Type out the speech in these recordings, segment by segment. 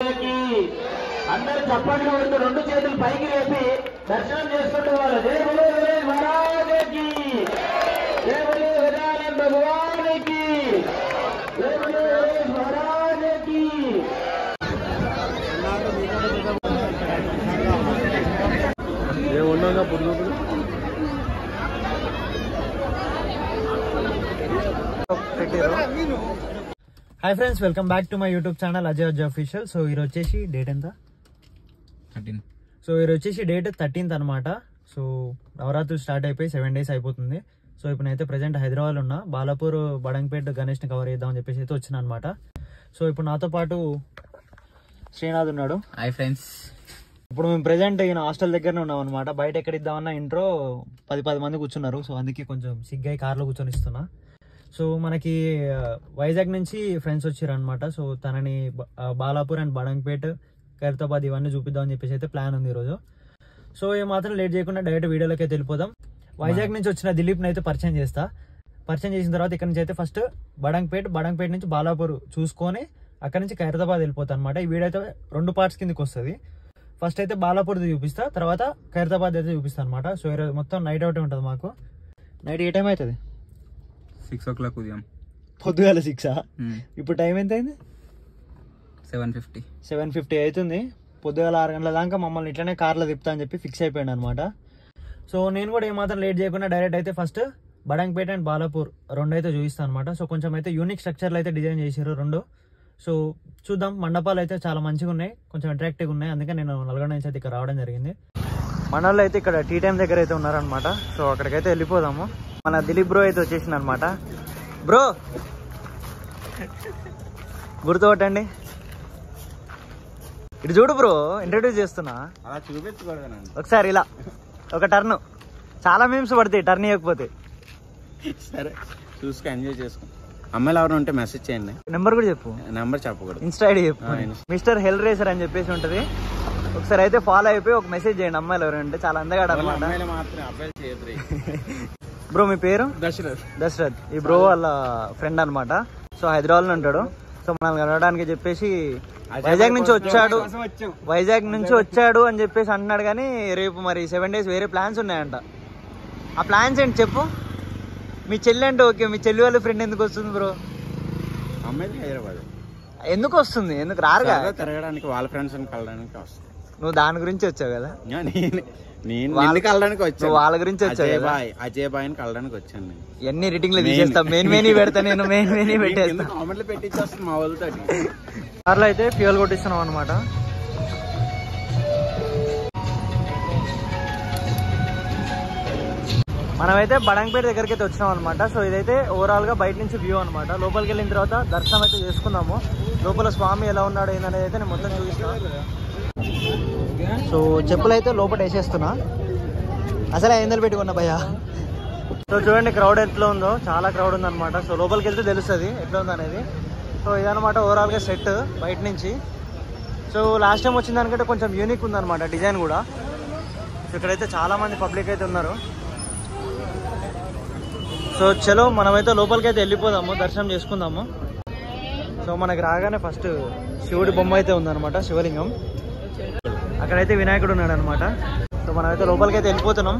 అందరూ చప్పట్లు కొడుతూ రెండు చేతులు పైకి లేపి దర్శనం చేసుకుంటూ వాళ్ళు జయ బోలో గణేష్ మహారాజుకి, జయ బోలో గజానన భగవానికి, జయ బోలో గణేష్ మహారాజుకి. ఏమున్నాగా పుట్టు hi friends, welcome back to my YouTube channel Ajay official. So ఈరోజు వచ్చేసి డేట్ ఎంత? 13. సో ఈరోజు వచ్చేసి డేట్ 13th అనమాట. సో నవరాత్రులు స్టార్ట్ అయిపోయి 7 days అయిపోతుంది. సో ఇప్పుడు అయితే ప్రజెంట్ హైదరాబాద్ ఉన్నా, బాలాపూర్ బడంగపేట్ గణేష్ని కవర్ చేద్దామని చెప్పేసి అయితే వచ్చిన అనమాట. సో ఇప్పుడు నాతో పాటు శ్రీనాథ్ ఉన్నాడు. Hi friends. ఇప్పుడు మేము ప్రజెంట్ ఈయన హాస్టల్ దగ్గరనే ఉన్నాం అనమాట. బయట ఎక్కడ ఇద్దామన్నా ఇంట్రో 10 మంది కూర్చున్నారు. సో అందుకే కొంచెం సిగ్గాయి కార్లో కూర్చొని ఇస్తున్నా. సో మనకి వైజాగ్ నుంచి ఫ్రెండ్స్ వచ్చారు అనమాట. సో తనని బాలాపూర్ అండ్ బడంగపేట్, ఖైరతాబాద్ ఇవన్నీ చూపిద్దామని చెప్పేసి అయితే ప్లాన్ ఉంది ఈరోజు. సో ఏమాత్రం లేట్ చేయకుండా డైరెక్ట్ వీడియోలోకి అయితే వెళ్ళిపోదాం. వైజాగ్ నుంచి వచ్చిన దిలీప్ని అయితే పరిచయం చేస్తా. పరిచయం చేసిన తర్వాత ఇక్కడ నుంచి అయితే ఫస్ట్ బడంగపేట్ నుంచి బాలాపూర్ చూసుకొని అక్కడ నుంచి ఖైరతాబాద్ వెళ్ళిపోతాం అనమాట. ఈ వీడియో అయితే 2 parts కిందకి వస్తుంది. ఫస్ట్ అయితే బాలాపూర్ది చూపిస్తా, తర్వాత ఖైరతాబాద్ అయితే చూపిస్తా అనమాట. సో ఈరోజు మొత్తం నైట్ అవుట్ ఉంటుంది మాకు. నైట్ ఏ టైం అవుతుంది? 6 o'clock ఉదయం. పొద్దుగాల 6. ఇప్పుడు టైం ఎంత అయింది? 7:50 అవుతుంది. పొద్దుగాల 6 గంటల దాకా మమ్మల్ని ఇట్లనే కార్లో తిప్పుతా అని చెప్పి ఫిక్స్ అయిపోయాడు అనమాట. సో నేను కూడా ఏమాత్రం లేట్ చేయకుండా డైరెక్ట్ అయితే ఫస్ట్ బడంగపేట అండ్ బాలాపూర్ 2 అయితే చూపిస్తాను అనమాట. సో కొంచెం అయితే యూనిక్ స్ట్రక్చర్లు అయితే డిజైన్ చేశారు 2. సో చూద్దాం. మండపాలు అయితే చాలా మంచిగా ఉన్నాయి, కొంచెం అట్రాక్టివ్గా ఉన్నాయి. అందుకే నేను నల్గొండ నుంచి అయితే ఇక్కడ రావడం జరిగింది. మన వాళ్ళు అయితే ఇక్కడ టీ టైం దగ్గర అయితే ఉన్నారనమాట. సో అక్కడికైతే వెళ్ళిపోదాము. మన దిలీప్ బ్రో అయితే వచ్చేసింది అనమాట. బ్రో గుర్తుపట్టండి, ఇటు చూడు బ్రో, ఇంట్రడ్యూస్ చేస్తున్నా. అలా చూపించకూడదు. ఒకసారి ఇలా ఒక టర్న్, చాలా మీమ్స్ పడతాయి టర్న్ ఇవ్వకపోతే. సరే చూసుకు ఎంజాయ్ చేసుకో. అమ్మాయిలు ఎవరు ఉంటే మెసేజ్ చేయండి. నెంబర్ కూడా చెప్పు. నెంబర్ చెప్పకూడదు, ఇన్స్టా ఐడి చెప్పు. మిస్టర్ హెల్ రేసర్ అని చెప్పేసి ఉంటది. ఒకసారి అయితే ఫాలో అయిపోయి ఒక మెసేజ్ చేయండి. అమ్మాయిలు ఎవరు ఉంటే చాలా అందగాడు అనమాట. బ్రో మీ పేరు? దశరథ్. ఈ బ్రో వాళ్ళ ఫ్రెండ్ అనమాట. సో హైదరాబాద్ లో ఉంటాడు. సో మనల్ని కలవడానికి చెప్పేసి వైజాగ్ నుంచి వచ్చాడు అని చెప్పేసి అంటున్నాడు. కానీ రేపు మరి 7 days వేరే ప్లాన్స్ ఉన్నాయంట. ఆ ప్లాన్స్ ఏంటి చెప్పు. మీ చెల్లి అంటే ఓకే, మీ చెల్లి వాళ్ళ ఫ్రెండ్ ఎందుకు వస్తుంది బ్రో? అమ్మాయిలు హైదరాబాద్ ఎందుకు వస్తుంది? ఎందుకు రారుగా? తిరగడానికి, వాళ్ళ ఫ్రెండ్స్ కలడానికి వస్తుంది. నువ్వు దాని గురించి వచ్చావు కదా. నేను వాళ్ళకి కలడానికి వచ్చాను. వాళ్ళ గురించి వచ్చావు. అజయ్ బాయ్ కలడానికి వచ్చాను. ఎన్ని రేటింగ్ లో తీసేస్తా. మెయిన్ పెడతా నేను. మెయిన్ పెట్టేస్తా. కామెంట్లు పెట్టించేస్తాను మా వాళ్ళతో. కార్లో అయితే ఫ్యూయల్ కొట్టిస్తున్నాం అనమాట. మనమైతే బడంగపేట దగ్గరికి అయితే వచ్చినాం అనమాట. సో ఇదైతే ఓవరాల్ గా బయట నుంచి వ్యూ అనమాట. లోపలికి వెళ్ళిన తర్వాత దర్శనం అయితే చేసుకున్నాము. లోపల స్వామి ఎలా ఉన్నాడు ఏందనేది అయితే నేను మొత్తం చూపిస్తాను. సో చెప్పులు అయితే లోపల వేసేస్తున్నా. అసలే 500 పెట్టుకున్నా భయ్యా. సో చూడండి క్రౌడ్ ఎట్లా ఉందో, చాలా క్రౌడ్ ఉందన్నమాట. సో లోపలికి వెళ్తే తెలుస్తుంది ఎట్లా ఉంది అనేది. సో ఇదనమాట ఓవరాల్ గా సెట్ బయట నుంచి. సో లాస్ట్ టైం వచ్చిన దానికంటే కొంచెం యూనిక్ ఉందన్నమాట డిజైన్ కూడా. సో ఇక్కడైతే చాలా మంది పబ్లిక్ అయితే ఉన్నారు. సో చలో మనమైతే లోపలికి అయితే వెళ్ళిపోదాము, దర్శనం చేసుకుందాము. సో మనకి రాగానే ఫస్ట్ శివుడి బొమ్మ అయితే ఉందన్నమాట, శివలింగం. అక్కడైతే వినాయకుడు ఉన్నాడు అనమాట. సో మనమైతే లోపలికి అయితే వెళ్ళిపోతున్నాం.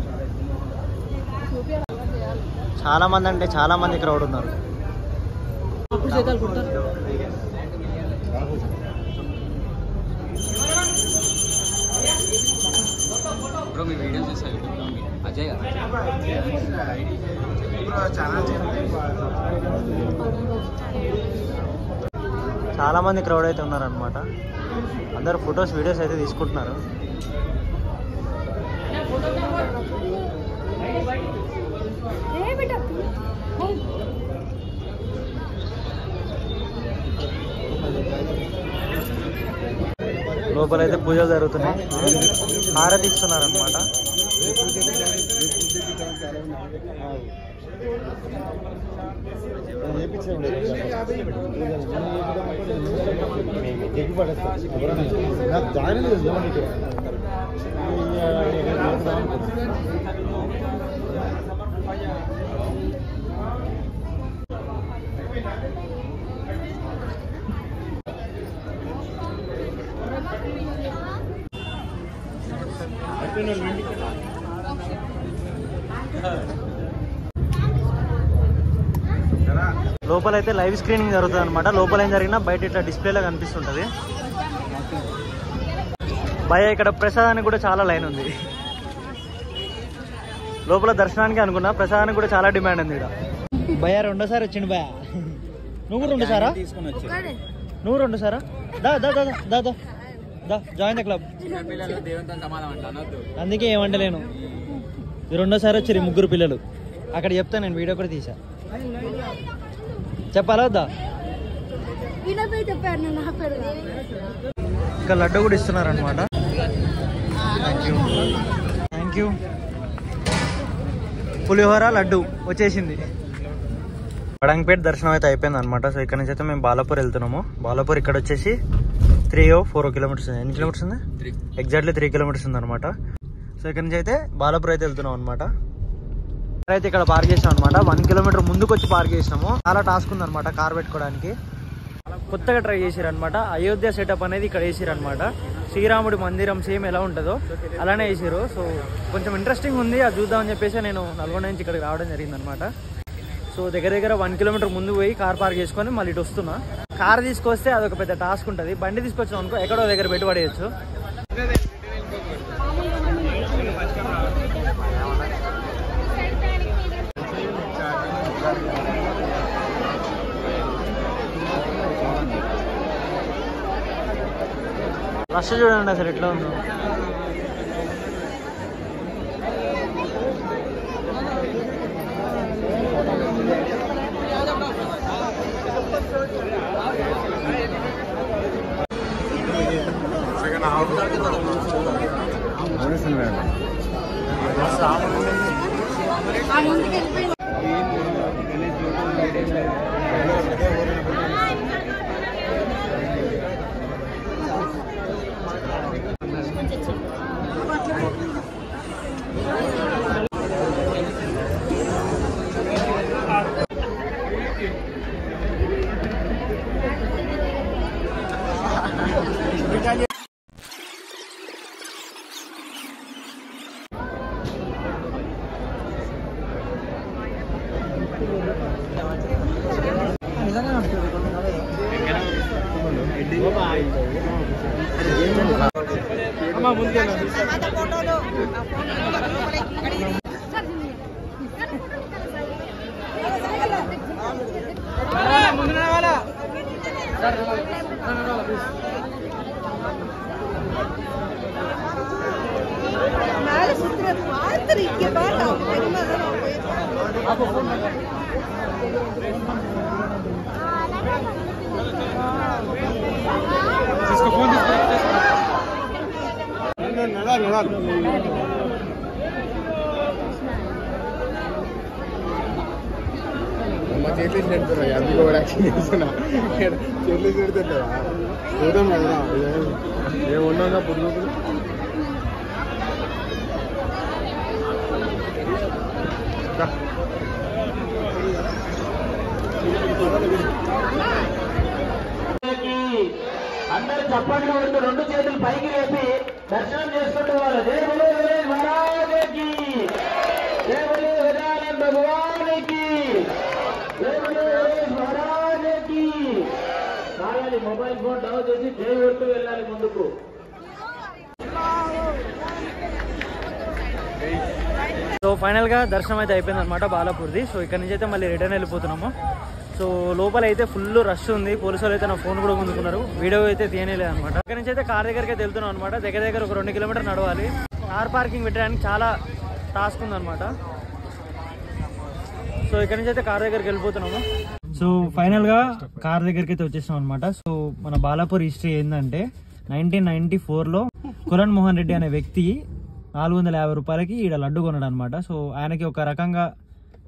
చాలా మంది అంటే చాలా మంది క్రౌడ్ ఉన్నారు. మీ వీడియో చూసా అజయ్ చాలా మంది క్రౌడ్ అయితే ఉన్నారనమాట. అందరూ ఫొటోస్ వీడియోస్ అయితే తీసుకుంటున్నారు. లోపల అయితే పూజలు జరుగుతున్నాయి, హారతి ఇస్తున్నారు అనమాట. లోపల అయితే లైవ్ స్క్రీనింగ్ జరుగుతుంది అనమాట. లోపల ఏం జరిగినా బయట ఇట్లా డిస్ప్లేలో కనిపిస్తుంటది. భయ ఇక్కడ ప్రసాదానికి కూడా చాలా లైన్ ఉంది. లోపల దర్శనానికి అనుకున్నా, ప్రసాదానికి కూడా చాలా డిమాండ్ ఉంది ఇక్కడ. భయ రెండోసారి వచ్చిండు భయ. నువ్వు రెండుసారా? నువ్వు రెండుసారా? దా దా దా దా దా దా జాయిన్ ద క్లబ్. అందుకే ఏమంటలేను. రెండోసారి వచ్చారు ముగ్గురు పిల్లలు. అక్కడ చెప్తా, నేను వీడియో కూడా తీసా. చెప్పాలా వద్దా? ఇంకా లడ్డు కూడా ఇస్తున్నారు అనమాట. Thank you. పులిహోర లడ్డు వచ్చేసింది. వడంగపేట దర్శనం అయితే అయిపోయింది అనమాట. సో ఇక్కడ నుంచి అయితే మేము బాలాపూర్ వెళ్తున్నాము. బాలాపూర్ ఇక్కడ వచ్చేసి 3-4 కిలోమీటర్స్. ఎన్ని కిలోమీటర్స్ ఉంది? ఎగ్జాక్ట్లీ 3 కిలోమీటర్స్ ఉంది అనమాట. సో ఇక్కడ నుంచి అయితే బాలాపూర్ అయితే వెళ్తున్నాం అనమాట. అయితే ఇక్కడ పార్క్ చేసాం అనమాట. 1 కిలోమీటర్ ముందుకు వచ్చి పార్క్ చేసినాము. చాలా టాస్క్ ఉంది అనమాట కార్ పెట్టుకోవడానికి. కొత్తగా ట్రై చేసారు అనమాట. అయోధ్య సెటప్ అనేది ఇక్కడ వేసారు అనమాట. శ్రీరాముడి మందిరం సేమ్ ఎలా ఉంటుందో అలానే వేసారు. సో కొంచెం ఇంట్రెస్టింగ్ ఉంది, అది చూద్దామని చెప్పేసి నేను నల్గొండ నుంచి ఇక్కడికి రావడం జరిగింది అనమాట. సో దగ్గర 1 కిలోమీటర్ ముందు పోయి కార్ పార్క్ చేసుకొని మళ్ళీ ఇటు వస్తున్నా. కార్ తీసుకొస్తే అదొక పెద్ద టాస్క్ ఉంటుంది. బండి తీసుకొచ్చాం అనుకో ఎక్కడో దగ్గర పెట్టుబడేయచ్చు. రష్ చూడండి అసలు ఎట్లా ఉందో. ఏమన్నా పురుగు అందరు చప్పట్లు కొడుతూ 2 చేతులు పైకి లేపి దర్శనం చేసుకుంటూ వాళ్ళు జై బోలో గణేష్ మహారాజుకి, జై బోలో గజానన భగవానికి, జై బోలో గణేష్ మహారాజుకి. కావాలి మొబైల్ ఫోన్ డౌన్ చేసి జై కొడుతూ వెళ్ళాలి ముందుకు. సో ఫైనల్ గా దర్శనం అయితే అయిపోయింది అనమాట బాలాపూర్ది. సో ఇక్కడ నుంచి అయితే మళ్ళీ రిటర్న్ వెళ్ళిపోతున్నాము. సో లోపల అయితే ఫుల్ రష్ ఉంది. పోలీసు వాళ్ళు అయితే నా ఫోన్ కూడా ముందుకున్నారు, వీడియో అయితే తీయలేదు అనమాట. ఇక్కడ నుంచి అయితే కార్ దగ్గరికి అయితే వెళ్తున్నాం అనమాట. దగ్గర ఒక 2 కిలోమీటర్ నడవాలి. కార్ పార్కింగ్ పెట్టడానికి చాలా టాస్క్ ఉందన్నమాట. సో ఇక్కడ నుంచి అయితే కార్ దగ్గరికి వెళ్ళిపోతున్నాము. సో ఫైనల్ గా కార్ దగ్గరికి అయితే వచ్చేసాం అనమాట. సో మన బాలాపూర్ హిస్టరీ ఏంటంటే 1994లో కురణ్ మోహన్ రెడ్డి అనే వ్యక్తి 450 రూపాయలకి ఈడ లడ్డు కొన్నాడు అనమాట. సో ఆయనకి ఒక రకంగా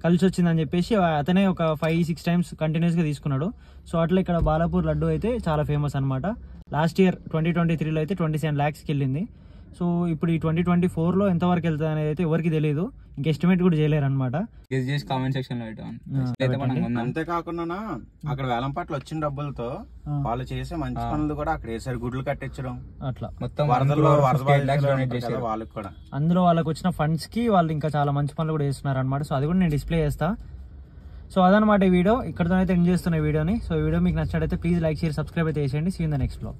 కలిసి వచ్చిందని చెప్పేసి అతనే ఒక 5-6 టైమ్స్ కంటిన్యూస్ గా తీసుకున్నాడు. సో అట్లా ఇక్కడ బాలాపూర్ లడ్డు అయితే చాలా ఫేమస్ అనమాట. లాస్ట్ ఇయర్ 2023లో అయితే 27 lakhsకి వెళ్ళింది. సో ఇప్పుడు ఈ 2024లో ఎంతవరకు వెళ్తుంది అనేది అయితే ఎవరికి తెలియదు, ఇంకా ఎస్టిమేట్ కూడా చేయలేరు అనమాట. గెస్ చేసి కామెంట్ సెక్షన్ లో పెట్టాను. అంతేకాకుండా అక్కడ వేలంపాట్లు వచ్చిన డబ్బులతో వాళ్ళు చేసే మంచి పనులు కూడా అక్కడ వేసారు, గుడ్లు కట్టించడం అట్లా మొత్తం వరదల్లో వాళ్ళకి కూడా అందులో వాళ్ళకి వచ్చిన ఫండ్స్ కి వాళ్ళు ఇంకా చాలా మంచి పనులు కూడా చేస్తున్నారు అనమాట. సో అది కూడా నేను డిస్ప్లే చేస్తా. సో అదనమాట ఈ వీడియో, ఇక్కడతో అయితే ఎండ్ చేస్తున్న వీడియోని. సో ఈ వీడియో మీకు నచ్చినట్టయితే ప్లీజ్ లైక్ షేర్ సబ్స్క్రైబ్ అయితే చేసేయండి. See in the next blog.